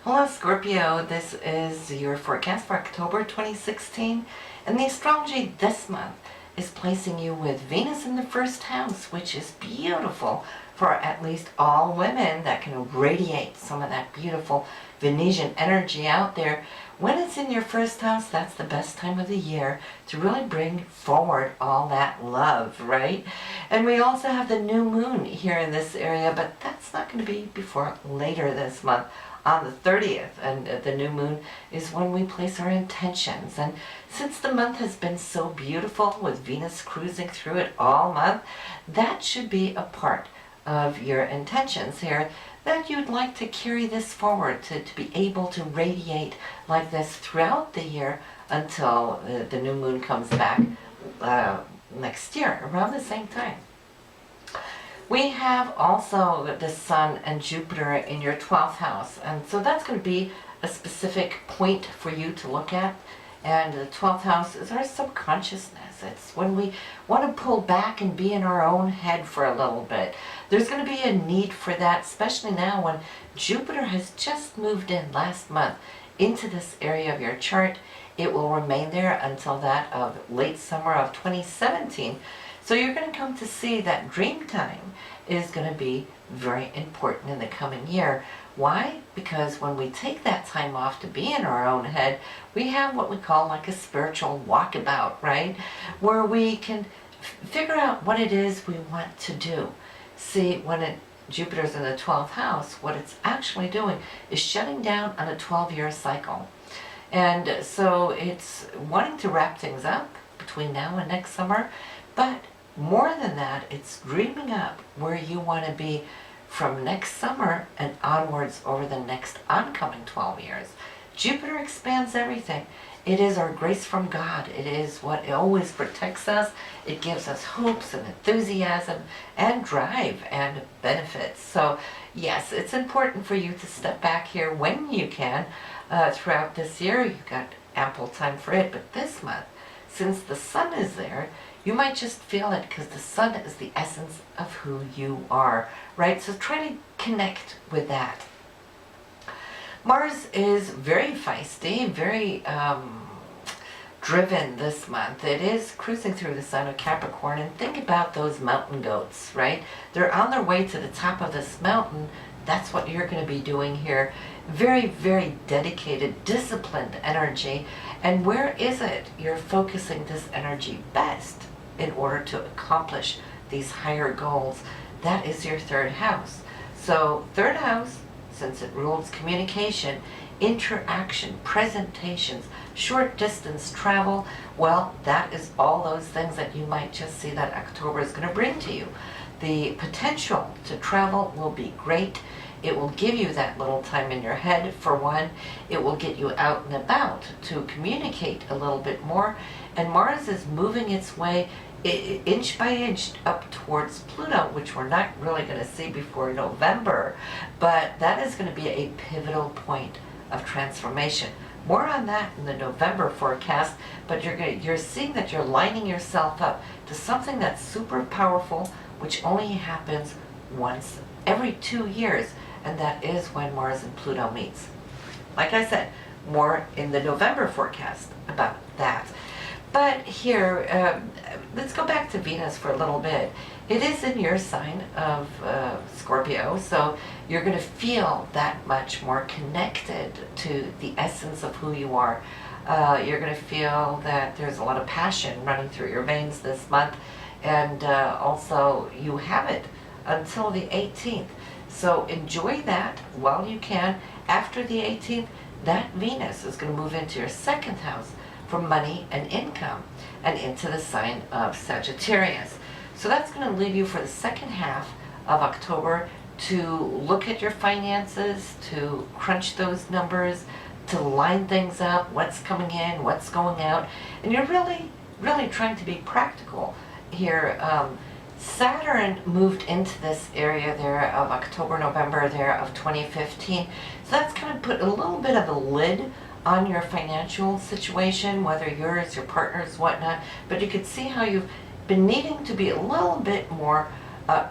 Hello Scorpio, this is your forecast for October 2016, and the astrology this month is placing you with Venus in the first house, which is beautiful for at least all women that can radiate some of that beautiful Venusian energy out there. When it's in your first house, that's the best time of the year to really bring forward all that love, right? And we also have the new moon here in this area, but that's not going to be before later this month on the 30th, and the new moon is when we place our intentions. And since the month has been so beautiful with Venus cruising through it all month, that should be a part of your intentions here, that you'd like to carry this forward, to be able to radiate like this throughout the year until the new moon comes back next year around the same time. We have also the Sun and Jupiter in your 12th house, and so that's going to be a specific point for you to look at. And the 12th house is our subconsciousness. It's when we want to pull back and be in our own head for a little bit. There's going to be a need for that, especially now when Jupiter has just moved in last month into this area of your chart. It will remain there until that of late summer of 2017. So you're going to come to see that dream time is going to be very important in the coming year. Why? Because when we take that time off to be in our own head, we have what we call like a spiritual walkabout, right? Where we can figure out what it is we want to do. See, when Jupiter's in the 12th house, what it's actually doing is shutting down on a 12-year cycle. And so it's wanting to wrap things up between now and next summer, but more than that, it's dreaming up where you want to be from next summer and onwards over the next oncoming 12 years. Jupiter expands everything. It is our grace from God. It is what always protects us. It gives us hopes and enthusiasm and drive and benefits. So yes, it's important for you to step back here when you can throughout this year. You've got ample time for it, but this month, since the Sun is there, you might just feel it because the Sun is the essence of who you are, right? So try to connect with that. Mars is very feisty, very driven this month. It is cruising through the sign of Capricorn, and think about those mountain goats, right? They're on their way to the top of this mountain. That's what you're going to be doing here. Very, very dedicated, disciplined energy. And where is it you're focusing this energy best in order to accomplish these higher goals? That is your third house. So third house, since it rules communication, interaction, presentations, short distance travel, well, that is all those things that you might just see that October is going to bring to you. The potential to travel will be great. It will give you that little time in your head, for one. It will get you out and about to communicate a little bit more. And Mars is moving its way inch by inch up towards Pluto, which we're not really going to see before November. But that is going to be a pivotal point of transformation. More on that in the November forecast, but you're seeing that you're lining yourself up to something that's super powerful, which only happens once every 2 years, and that is when Mars and Pluto meets. Like I said, more in the November forecast about that. But here, let's go back to Venus for a little bit. It is in your sign of Scorpio, so you're going to feel that much more connected to the essence of who you are. You're going to feel that there's a lot of passion running through your veins this month, and also you have it until the 18th. So enjoy that while you can. After the 18th, that Venus is going to move into your second house for money and income and into the sign of Sagittarius. So that's going to leave you for the second half of October to look at your finances, to crunch those numbers, to line things up, what's coming in, what's going out. And you're really, really trying to be practical here. Saturn moved into this area there of October, November there of 2015. So that's going to put a little bit of a lid on your financial situation, whether yours, your partner's, whatnot. But you could see how you've been needing to be a little bit more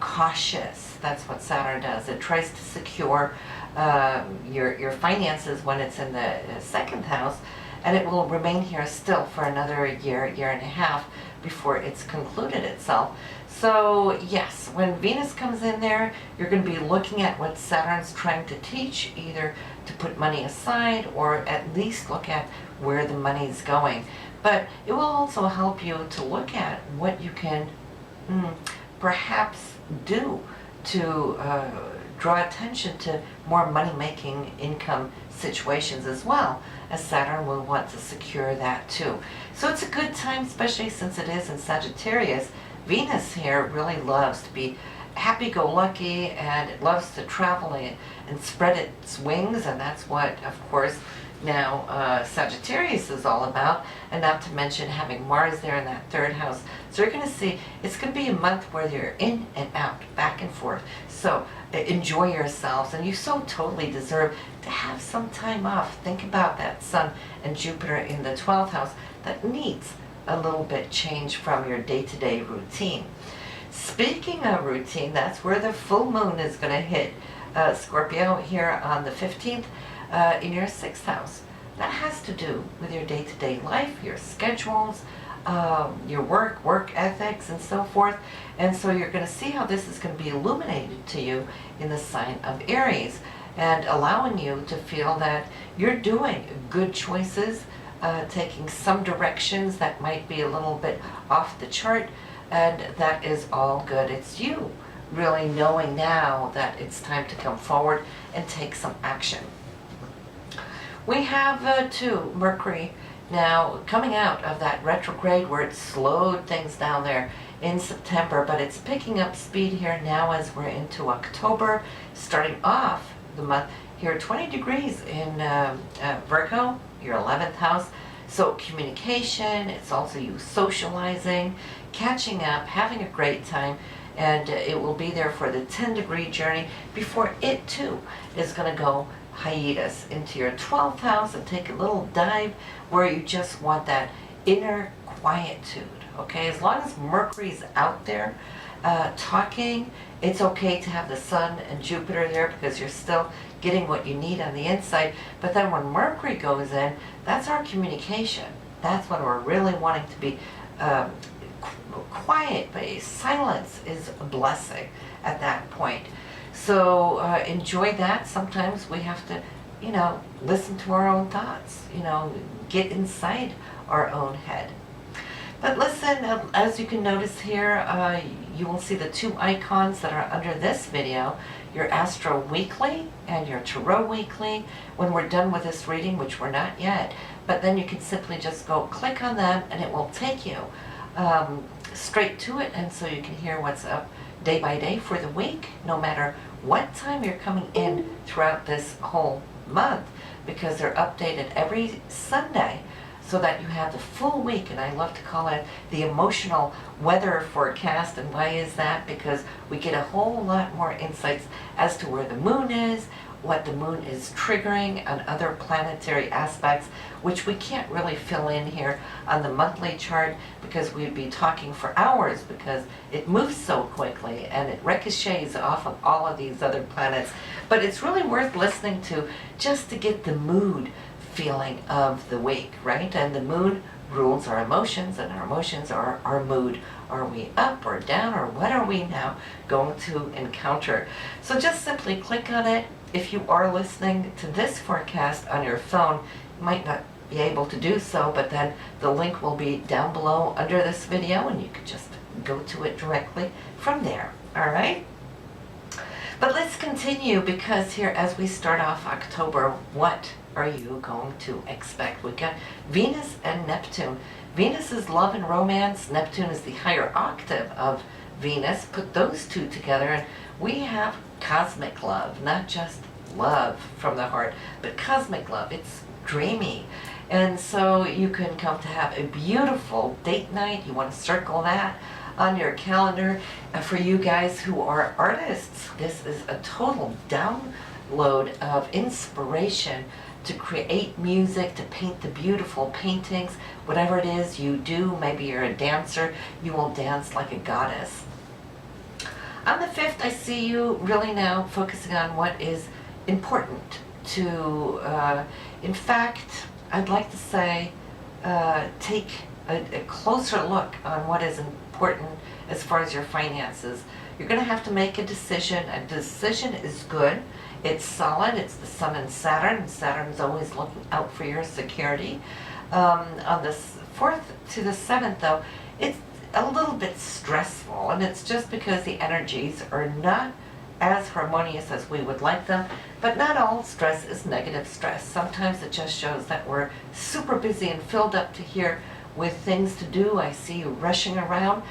cautious. That's what Saturn does. It tries to secure your finances when it's in the second house, and it will remain here still for another year and a half before it's concluded itself. So yes, when Venus comes in there, you're going to be looking at what Saturn's trying to teach, either to put money aside or at least look at where the money's going. But it will also help you to look at what you can perhaps do to draw attention to more money-making income situations as well, as Saturn will want to secure that too. So it's a good time, especially since it is in Sagittarius. Venus here really loves to be happy-go-lucky, and it loves to travel and spread its wings, and that's what, of course, now Sagittarius is all about, and not to mention having Mars there in that third house. So you're going to see it's going to be a month where you're in and out, back and forth. So enjoy yourselves, and you so totally deserve to have some time off. Think about that Sun and Jupiter in the 12th house that needs a little bit change from your day-to-day routine. Speaking of routine, that's where the full moon is going to hit Scorpio here on the 15th. In your 6th house. That has to do with your day-to-day life, your schedules, your work ethics, and so forth. And so you're going to see how this is going to be illuminated to you in the sign of Aries, and allowing you to feel that you're doing good choices, taking some directions that might be a little bit off the chart, and that is all good. It's you really knowing now that it's time to come forward and take some action. We have too Mercury now coming out of that retrograde where it slowed things down there in September, but it's picking up speed here now as we're into October, starting off the month here 20 degrees in Virgo, your 11th house. So communication, it's also you socializing, catching up, having a great time, and it will be there for the 10-degree journey before it too is going to go hiatus into your 12th house and take a little dive where you just want that inner quietude. Okay, as long as Mercury's out there talking, it's okay to have the Sun and Jupiter there because you're still getting what you need on the inside. But then when Mercury goes in, that's our communication. That's when we're really wanting to be quiet, but silence is a blessing at that point. So enjoy that. Sometimes we have to, listen to our own thoughts, get inside our own head. But listen, as you can notice here, you will see the two icons that are under this video, your Astro Weekly and your Tarot Weekly. When we're done with this reading, which we're not yet, but then you can simply just go click on them and it will take you straight to it, and so you can hear what's up day by day for the week, no matter what time you're coming in throughout this whole month, because they're updated every Sunday so that you have the full week. And I love to call it the emotional weather forecast. And why is that? Because we get a whole lot more insights as to where the moon is, what the moon is triggering, and other planetary aspects, which we can't really fill in here on the monthly chart because we'd be talking for hours, because it moves so quickly and it ricochets off of all of these other planets. But it's really worth listening to just to get the mood feeling of the week, right? And the mood rules our emotions, and our emotions are our mood. Are we up or down, or what are we now going to encounter? So just simply click on it. If you are listening to this forecast on your phone, you might not be able to do so, but then the link will be down below under this video, and you can just go to it directly from there. All right? But let's continue, because here, as we start off October, what are you going to expect? We've got Venus and Neptune. Venus is love and romance. Neptune is the higher octave of Venus. Put those two together, and we have cosmic love. Not just love from the heart, but cosmic love. It's dreamy. And so you can come to have a beautiful date night. You want to circle that on your calendar. For you guys who are artists, this is a total download of inspiration to create music, to paint the beautiful paintings. Whatever it is you do, maybe you're a dancer, you will dance like a goddess. On the 5th, I see you really now focusing on what is important to, in fact, I'd like to say, take a closer look on what is important as far as your finances. You're going to have to make a decision. A decision is good. It's solid. It's the Sun and Saturn. And Saturn's always looking out for your security. On the 4th to the 7th, though, it's a little bit stressful, and it's just because the energies are not as harmonious as we would like them. But not all stress is negative stress. Sometimes it just shows that we're super busy and filled up to here with things to do. I see you rushing around.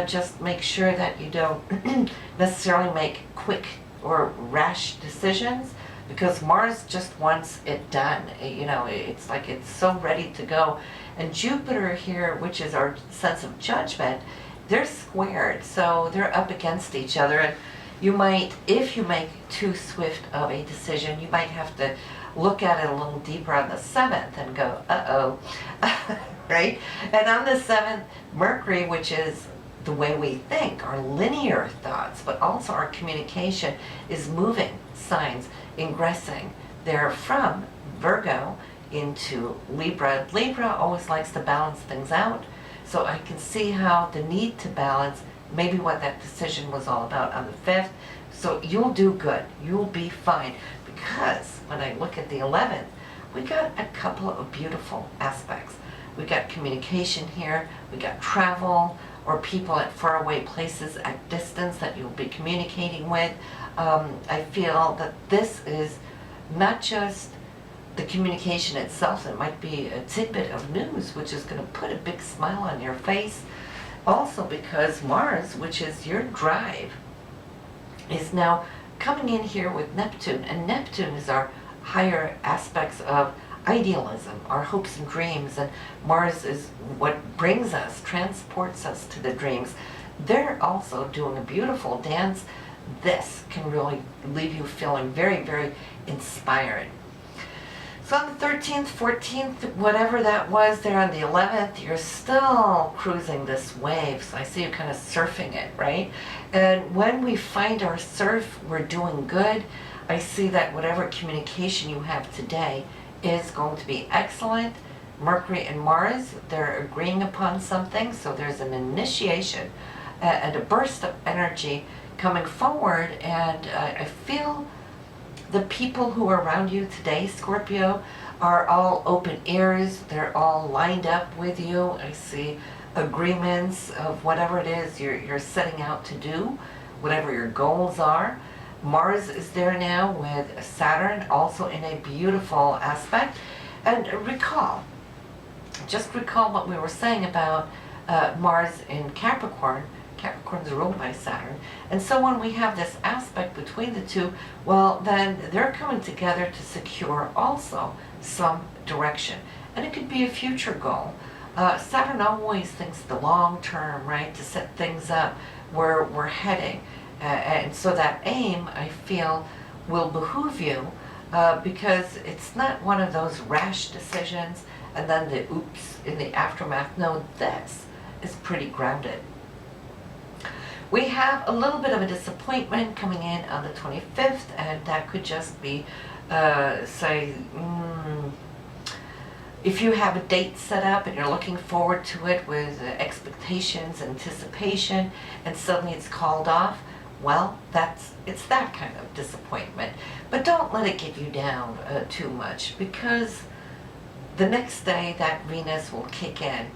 Just make sure that you don't necessarily make quick or rash decisions, because Mars just wants it done. You know, it's like it's so ready to go. And Jupiter here, which is our sense of judgment, they're squared, so they're up against each other. And you might, if you make too swift of a decision, you might have to look at it a little deeper on the 7th and go, uh-oh, right? And on the 7th, Mercury, which is the way we think, our linear thoughts, but also our communication, is moving signs, ingressing there from Virgo into Libra. Libra always likes to balance things out, so I can see how the need to balance, maybe what that decision was all about on the 5th. So you'll do good. You'll be fine, because when I look at the 11th, we got a couple of beautiful aspects. We got communication here. We got travel, or people at faraway places at distance that you'll be communicating with. I feel that this is not just the communication itself. It might be a tidbit of news which is going to put a big smile on your face. Also because Mars, which is your drive, is now coming in here with Neptune. And Neptune is our higher aspects of idealism, our hopes and dreams, and Mars is what brings us, transports us to the dreams. They're also doing a beautiful dance. This can really leave you feeling very, very inspired. So on the 13th, 14th, whatever that was there on the 11th, you're still cruising this wave. So I see you kind of surfing it, right? And when we find our surf, we're doing good. I see that whatever communication you have today is going to be excellent. Mercury and Mars, they're agreeing upon something, so there's an initiation and a burst of energy coming forward. And I feel the people who are around you today, Scorpio, are all open ears. They're all lined up with you. I see agreements of whatever it is you're setting out to do, whatever your goals are. Mars is there now with Saturn, also in a beautiful aspect. And just recall what we were saying about Mars in Capricorn. Capricorn's ruled by Saturn. And so when we have this aspect between the two, well, then they're coming together to secure also some direction. And it could be a future goal. Saturn always thinks the long term, right, to set things up where we're heading. And so that aim, I feel, will behoove you because it's not one of those rash decisions and then the oops in the aftermath. No, this is pretty grounded. We have a little bit of a disappointment coming in on the 25th, and that could just be, if you have a date set up and you're looking forward to it with expectations, anticipation, and suddenly it's called off, well, it's that kind of disappointment. But don't let it get you down too much, because the next day that Venus will kick in.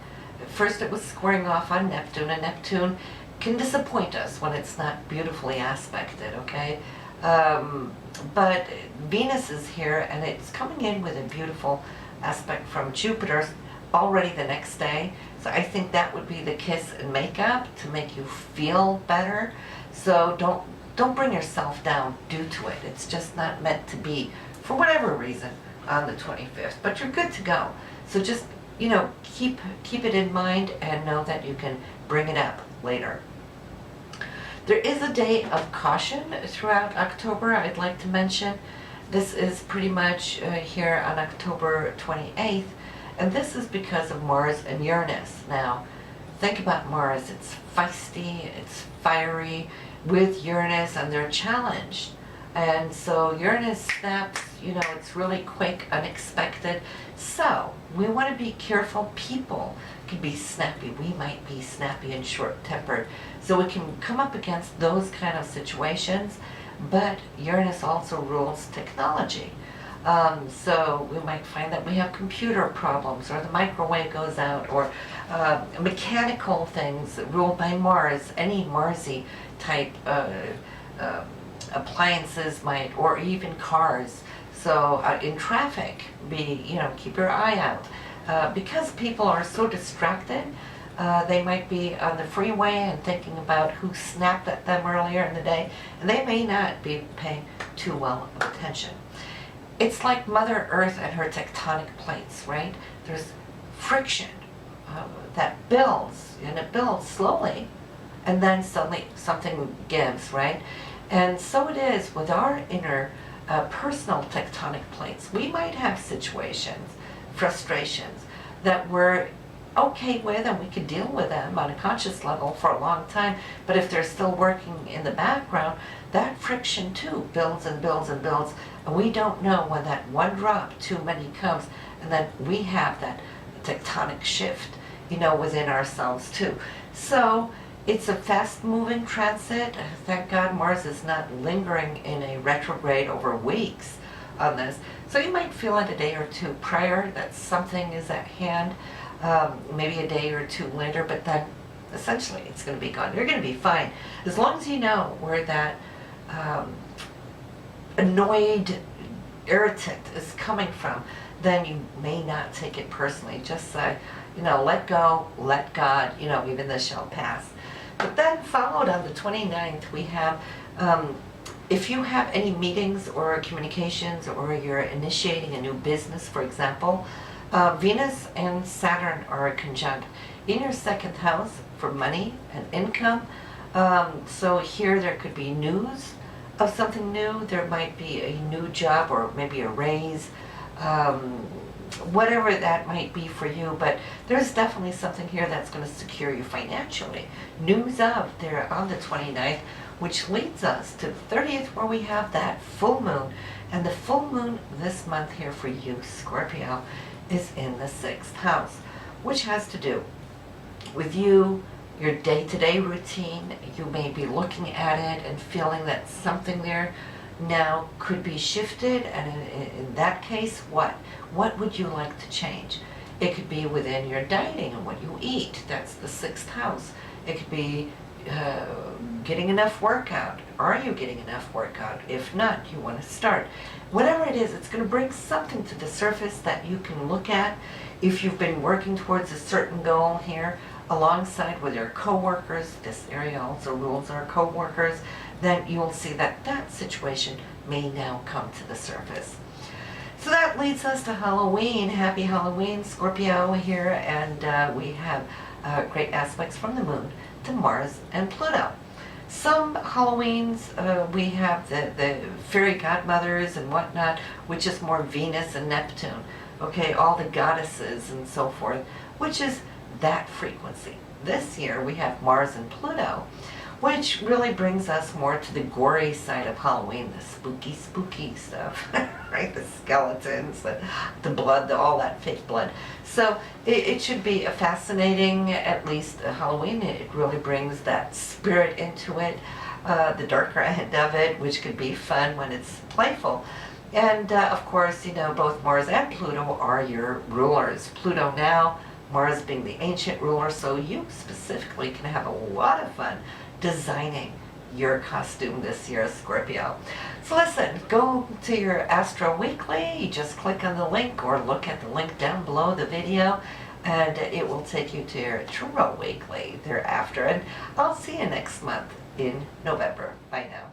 First it was squaring off on Neptune, and Neptune can disappoint us when it's not beautifully aspected, okay? But Venus is here, and it's coming in with a beautiful aspect from Jupiter already the next day. So I think that would be the kiss and makeup to make you feel better. So don't bring yourself down due to it. It's just not meant to be for whatever reason on the 25th. But you're good to go. So just, you know, keep it in mind and know that you can bring it up later. There is a day of caution throughout October, I'd like to mention. This is pretty much here on October 28th, and this is because of Mars and Uranus. Now, think about Mars. It's feisty, it's fiery with Uranus, and they're challenged And so Uranus snaps, you know, it's really quick, unexpected. So we want to be careful. People can be snappy. We might be snappy and short-tempered. So we can come up against those kind of situations. But Uranus also rules technology. So we might find that we have computer problems, or the microwave goes out, or mechanical things ruled by Mars, any Marsy type appliances might, or even cars. So in traffic, keep your eye out. Because people are so distracted, they might be on the freeway and thinking about who snapped at them earlier in the day, and they may not be paying too well of attention. It's like Mother Earth and her tectonic plates, right? There's friction that builds, and it builds slowly, and then suddenly something gives, right? And so it is with our inner personal tectonic plates. We might have situations, frustrations, that we're okay with, and we can deal with them on a conscious level for a long time, but if they're still working in the background, that friction too builds and builds and builds, and we don't know when that one drop too many comes, and then we have that tectonic shift, within ourselves too. So it's a fast-moving transit. Thank God Mars is not lingering in a retrograde over weeks on this. So you might feel it a day or two prior that something is at hand, maybe a day or two later, but then essentially it's going to be gone. You're going to be fine. As long as you know where that annoyed irritant is coming from, then you may not take it personally. Just say, let go, let God, even this shall pass. But then followed on the 29th, we have, if you have any meetings or communications, or you're initiating a new business, for example, Venus and Saturn are conjunct in your second house for money and income. So here there could be news of something new. There might be a new job, or maybe a raise, whatever that might be for you, but there's definitely something here that's going to secure you financially. News of there on the 29th, which leads us to the 30th, where we have that full moon. And the full moon this month here for you, Scorpio, is in the 6th house, which has to do with you, your day-to-day routine. You may be looking at it and feeling that something there now could be shifted, and in that case, what would you like to change? It could be within your dieting and what you eat. That's the 6th house. It could be getting enough workout. Are you getting enough workout? If not, you want to start. Whatever it is, it's going to bring something to the surface that you can look at. If you've been working towards a certain goal here, alongside with your co-workers, this area also rules our co-workers, then you'll see that that situation may now come to the surface. So that leads us to Halloween. Happy Halloween, Scorpio here, and we have great aspects from the moon to Mars and Pluto. Some Halloweens, we have the fairy godmothers and whatnot, which is more Venus and Neptune, okay, all the goddesses and so forth, which is that frequency. This year we have Mars and Pluto, which really brings us more to the gory side of Halloween, the spooky stuff, right? The skeletons, the blood, all that fake blood. So it should be a fascinating, at least Halloween. It really brings that spirit into it, the darker end of it, which could be fun when it's playful. And of course, both Mars and Pluto are your rulers. Pluto now, Mars being the ancient ruler, so you specifically can have a lot of fun designing your costume this year, Scorpio. So listen, go to your Astro Weekly. You just click on the link or look at the link down below the video, and it will take you to your Tarot Weekly thereafter. And I'll see you next month in November. Bye now.